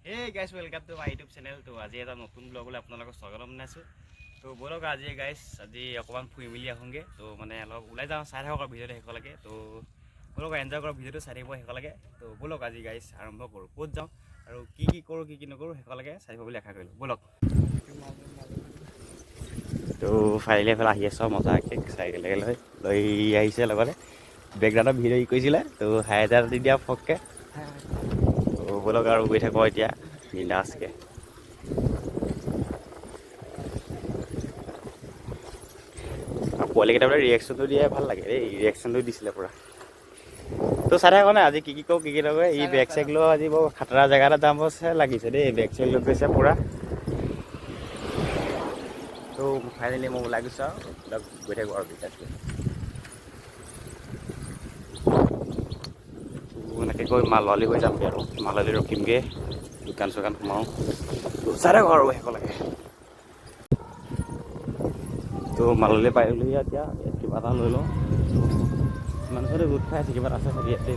Hey guys, welcome to my YouTube channel. তো আজি এটা নতুন ব্লগলৈ আপোনালোকক স্বাগতম জনাইছোঁ। তো বলক আজি গাইছ আজি অকণমান ফুৰি মেলি আহোঁগৈ। তো মানে অলপ ওলাই যাওঁ, চাই থাকক ভিডিঅ'টো শেষলৈকে। তো বলক এনজয় কৰক ভিডিঅ'টো চাই থাকিব শেষলৈকে। তো বলক আজি গাইছ আৰম্ভ কৰোঁ, ক'ত যাওঁ আৰু কি কৰোঁ কি নকৰোঁ শেষলৈকে চাই থাকিব বুলি আশা কৰিলোঁ। বলক। তো ফাইনেলি এফালে আহি আছোঁ মজাকৈ চাইকেল লৈ আহিছে লগতে বেকগ্ৰাউণ্ডত ভিডিঅ' কৰিছিলে। তো হাই এটা দি দিয়া ফককৈ। তো বলক আৰু গৈ থাকোঁ এতিয়া বিন্দাছকৈ। পোৱালিকেইটা বোলে ৰিয়েকশ্যনটো দিয়ে ভাল লাগে দেই, ৰিয়েকশ্যনটো দিছিলে পূৰা। তো চাই থাকক নে আজি কি কৰোঁ কি নকৰোঁ। এই বেগ চেগ লৈ আজি বৰ খাতৰা জেগা এটা যাম লাগিছে দেই, বেগ চেগ লৈ গৈছে পূৰা। তো ফাইনেলি মই ওলাই গৈছোঁ আৰু গৈ থাকোঁ আৰু বিন্দাছকৈ। এনেকৈ গৈ মালৱালী হৈ যামগৈ আৰু মালৱালী ৰখিমগৈ, দোকান চোকান সোমাওঁ। তো চাই থাকক আৰু শেষলৈকে। তো মাললৈ পাই গ'লোঁ এতিয়া কিবা এটা লৈ লওঁ। মানুহটো গোট খাই আছে, কিবা এটা আছে চাগে ইয়াতে।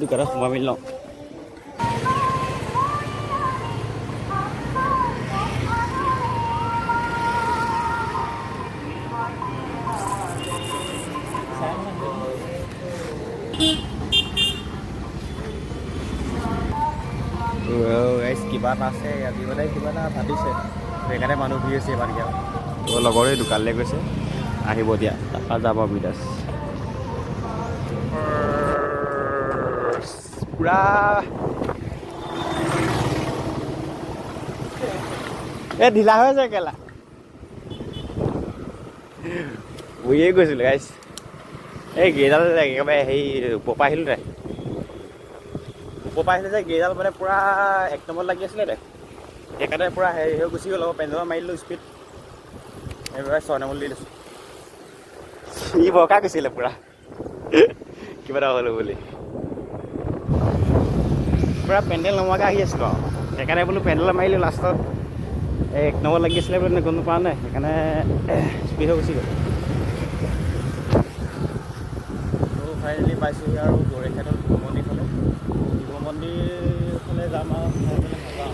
দোকানত সোমাই মেলি লওঁ। কিবা এটা আছে আজি মানে কিবা এটা ভাবিছে, সেইকাৰণে মানুহ ভিৰ হৈছে এবাৰ দিয়া। তো লগৰে দোকানলৈ গৈছে, আহিব দিয়া তাৰপৰা যাব বিদাস পূৰা। এই ঢিলা হৈ আছে কেলা বহিয়ে গৈছিলোঁ গাইছ। এই গেইডাল একেবাৰে হেৰি ওপৰ পৰা আহিলোঁ দে, ওপৰ পৰা আহিলে যে গেইডাল মানে পূৰা এক নম্বৰত লাগি আছিলে দে, সেইকাৰণে পূৰা হেৰি হৈ গুচি গ'ল। আকৌ পেণ্ডেলত মাৰি দিলোঁ স্পীড, এইবাৰ 6 নম্বৰ দি দিছোঁ। ই বৰকা গৈছিলে পূৰা কিবা এটা হ'লো বুলি, পূৰা পেণ্ডেল নমোৱাকৈ আহি আছিলোঁ আৰু সেইকাৰণে বোলো পেণ্ডেলত মাৰিলোঁ। লাষ্টত এক নম্বৰ লাগি আছিলে বোলে গম নোপোৱা নাই, সেইকাৰণে স্পীড হৈ গুচি গ'ল। তো ফাইনেলি পাইছোঁহি আৰু গৰেখাটত শিৱ মন্দিৰ ফালে। শিৱ মন্দিৰ ফালে যাম আৰু চাই পেলাই নাযাওঁ,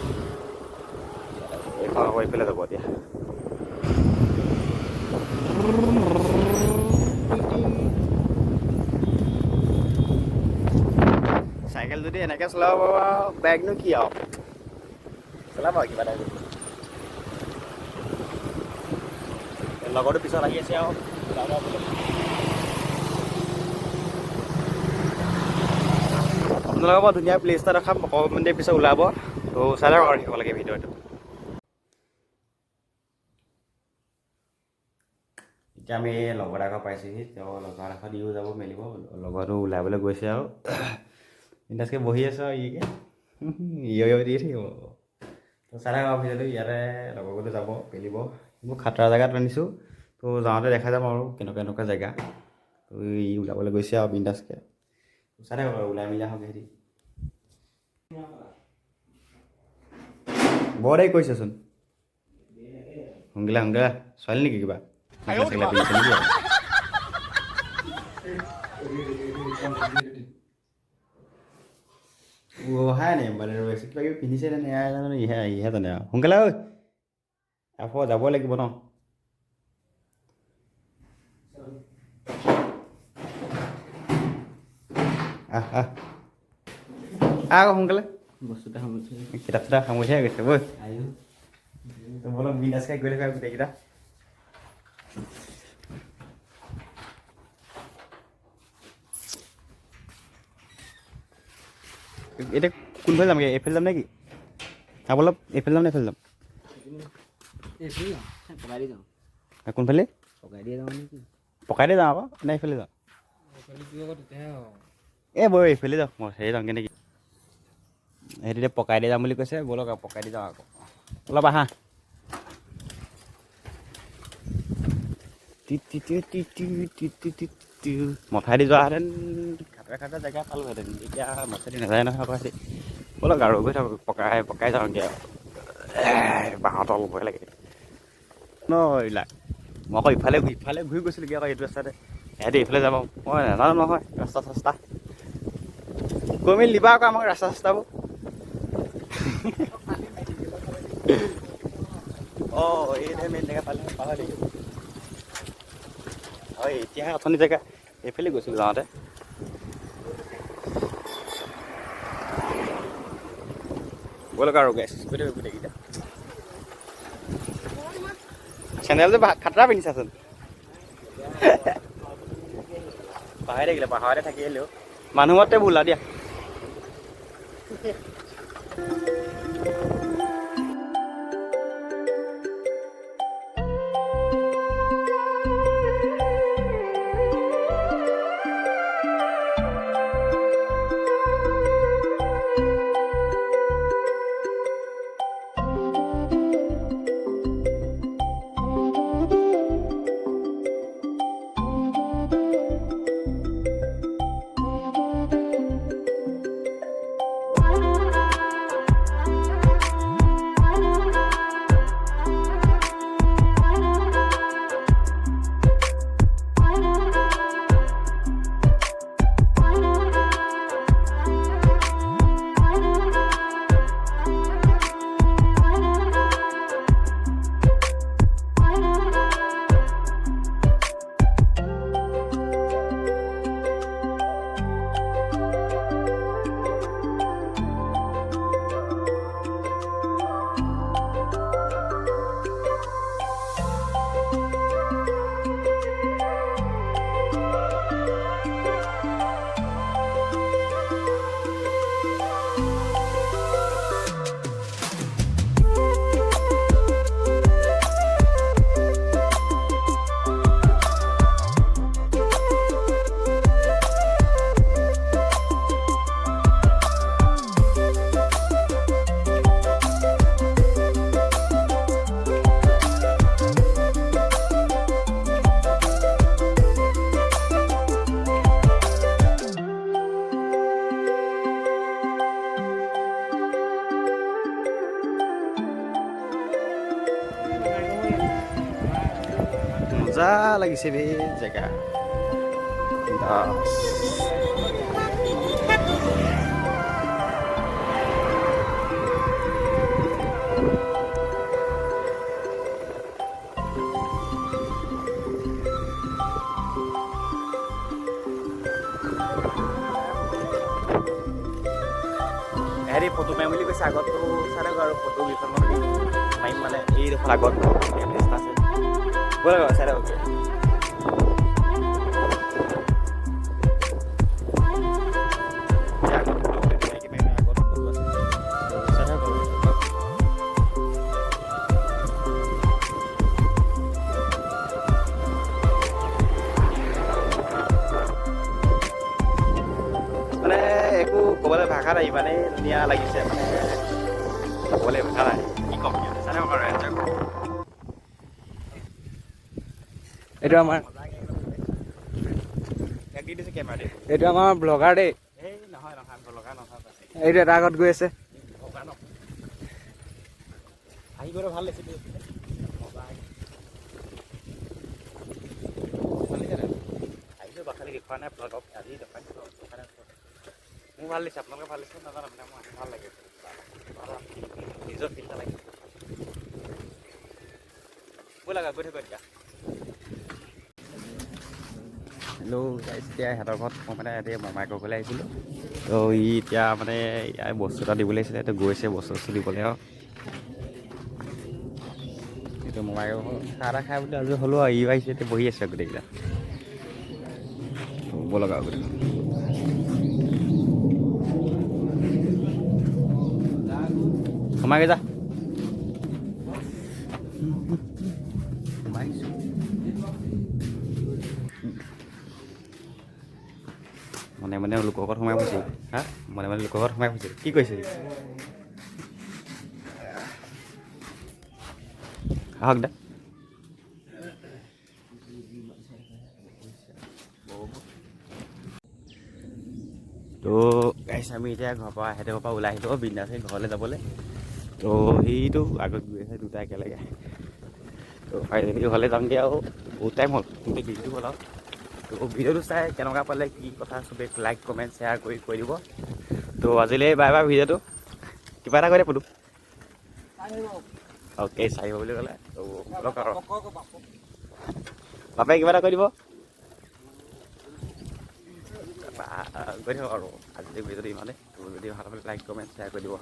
এইখন আকৌ এইফালে যাব এতিয়া। চাইকেল যদি এনেকৈ চলাব বাইকনো কি আৰু চলাব আৰু কিবা এটা। লগৰটো পিছত আহি আছে আৰু যাব বোলে। আপোনালোকৰ বৰ ধুনীয়া প্লেচ এটা দেখাম, শিৱ মন্দিৰ পিছত ওলাব। তো চাই থাকক আৰু শিকিব লাগে ভিডিঅ'টো। এতিয়া আমি লগৰ এডোখৰ পাইছোঁহি, তেওঁ লগৰ এডোখৰ দিও যাব মেলিব। লগৰটো ওলাবলৈ গৈছে আৰু বিন্দাছকৈ বহি আছে আৰু ইয়ে দি থাকিব। তো চাই থাকক আৰু ভিডিঅ'টো। ইয়াতে লগৰটো যাব মেলিব, এইবোৰ খাতৰা জেগাত আনিছোঁ। তো যাওঁতে দেখা যাম আৰু কেনেকুৱা জেগা। তো ই ওলাবলৈ গৈছে আৰু বিন্দাছকৈ চাই থাকক আৰু ওলাই মেলি আহক। হেৰি বৰ দেৰি কৰিছেচোন, সোনকালে ছোৱালী নেকি কিবা পিন্ধিছে নেকি? অহাই নাই মানে ৰৈছে, কিবা কিবি পিন্ধিছে নে জানো, ইহে জানে আৰু। সোনকালে ঐ আকৌ যাব লাগিব ন। আকৌ সোনকালে কিতাপ চিতাপ সামৰি থৈ গৈছে বৈ। বলক বিন্দাছকৈ গৈ থাকা গোটেইকেইটা। এতিয়া কোনফালে যামগৈ, এইফালে যাম নেকি? অলপ এইফালে যাম নে এইফালে যাম? কোনফালে পকাই দিয়ে যাওঁ আকৌ নে এইফালে যাওঁ? এই বৈ এইফালে যাওঁ, মই হেৰি যাওঁগৈ নেকি? সিহঁতি এতিয়া পকাই দিয়ে যাম বুলি কৈছে, ব'লক আৰু পকাই দি যাওঁ আকৌ। অলপ আহা। মথাই দি যোৱাহেঁতেন খাতৰা জেগা পালোঁহেঁতেন, এতিয়া মথাই দি নাযায় নহয় আকৌ সিহঁতি। ব'লক আৰু গৈ থাকক, পকাই যাওঁগৈ আৰু। বাঁহৰ তল ভয় লাগে। ন এইবিলাক মই আকৌ ইফালে ঘূৰি গৈছিলোঁগৈ আকৌ এইটো ৰাস্তাতে সিহঁতে এইফালে যাব মই নাজানো নহয় ৰাস্তা চাস্তা কৈ মেলি দিবা আকৌ আমাক ৰাস্তা চাস্তাবোৰ অঁ এইটোৱে মেইন জেগা পাহৰি হয় এতিয়াহে অথনি জেগা এইফালে গৈছিলোঁ যাওঁতে ব'লক আৰু গেছ গোটেইকেইটা চেণ্ডেলটো খাতৰা পিন্ধিছাচোন পাহৰি থাকিলে পাহাৰতে থাকি আহিলেও মানুহ মতে বোলা দিয়া মজা লাগিছে বে জেগা হেৰি ফটো মাৰিম বুলি কৈছে আগততো চাই আৰু ফটো কেইখন মাৰিম মানে এইডোখৰ আগত আছে ব'লক চাই থাকক মানে একো ক'বলৈ ভাষা নাই ইমানেই ধুনীয়া লাগিছে মানে ক'বলৈ ভাষা নাই কি ক'ম চাই থাকক আৰু এনজয় কৰক এইটো আমাৰ এইটো আমাৰ ব্লগাৰ দেই এইটো এটা আগত গৈ আছে আহি গ'লে ভাল লাগিছে আহিছোঁ বাখালি দেখুওৱা নাই ব্লগক আজি দেখাই দিছোঁ মোৰ ভাল লাগিছে আপোনালোকে ভাল লাগিছে নাজানো মানে মোৰ ভাল লাগে নিজৰ ফিল এটা লাগিছে ব'লা গৈ থাকোঁ এতিয়া হেল্ল' এতিয়া সিহঁতৰ ঘৰত মই মানে এতিয়া মোমাইকৰ ঘৰলৈ আহিছিলোঁ তো ই এতিয়া মানে ইয়াৰ বস্তু এটা দিবলৈ আহিছিলে তো গৈছে বস্তু দিবলৈ আৰু এইটো মোমাইকৰ ঘৰ চাহ এটা খাই বুলি আজি হ'লেও ই আহিছে এতিয়া বহি আছে গোটেইকেইটা ব'লক আৰু গোটেই সোমাই যা সোমাইছোঁ মনে লোকৰ ঘৰত সোমাই ফুৰিছে হা মনে লোকৰ ঘৰত সোমাই ফুৰিছে কি কৈছে আহক দা তো গাইছ আমি এতিয়া ঘৰৰ পৰা ঘৰৰ পৰা ওলাই আহিলোঁ বিন্দাছ ঘৰলৈ যাবলৈ তো সেইটো আগত গৈ আছে দুটা একেলগে তো ফাইনেলি হ'লে যামগৈ আৰু বহুত টাইম হ'ল গোটেই দিনটো হ'ল আৰু তো ভিডিঅ'টো চাই কেনেকুৱা পালে কি কথা চবেই লাইক কমেণ্ট শ্বেয়াৰ কৰি কৈ দিব তো আজিলৈ বাই বাই ভিডিঅ'টো কিবা এটা কৈ দে পুতু অ'কে চাৰিব বুলি ক'লে তো লগ আৰু বাপে কিবা এটা কৈ দিব কৈ দিয়ক আৰু আজি ভিডিঅ'টো ইমানে তো যদি ভাল পালে লাইক কমেণ্ট শ্বেয়াৰ কৰি দিব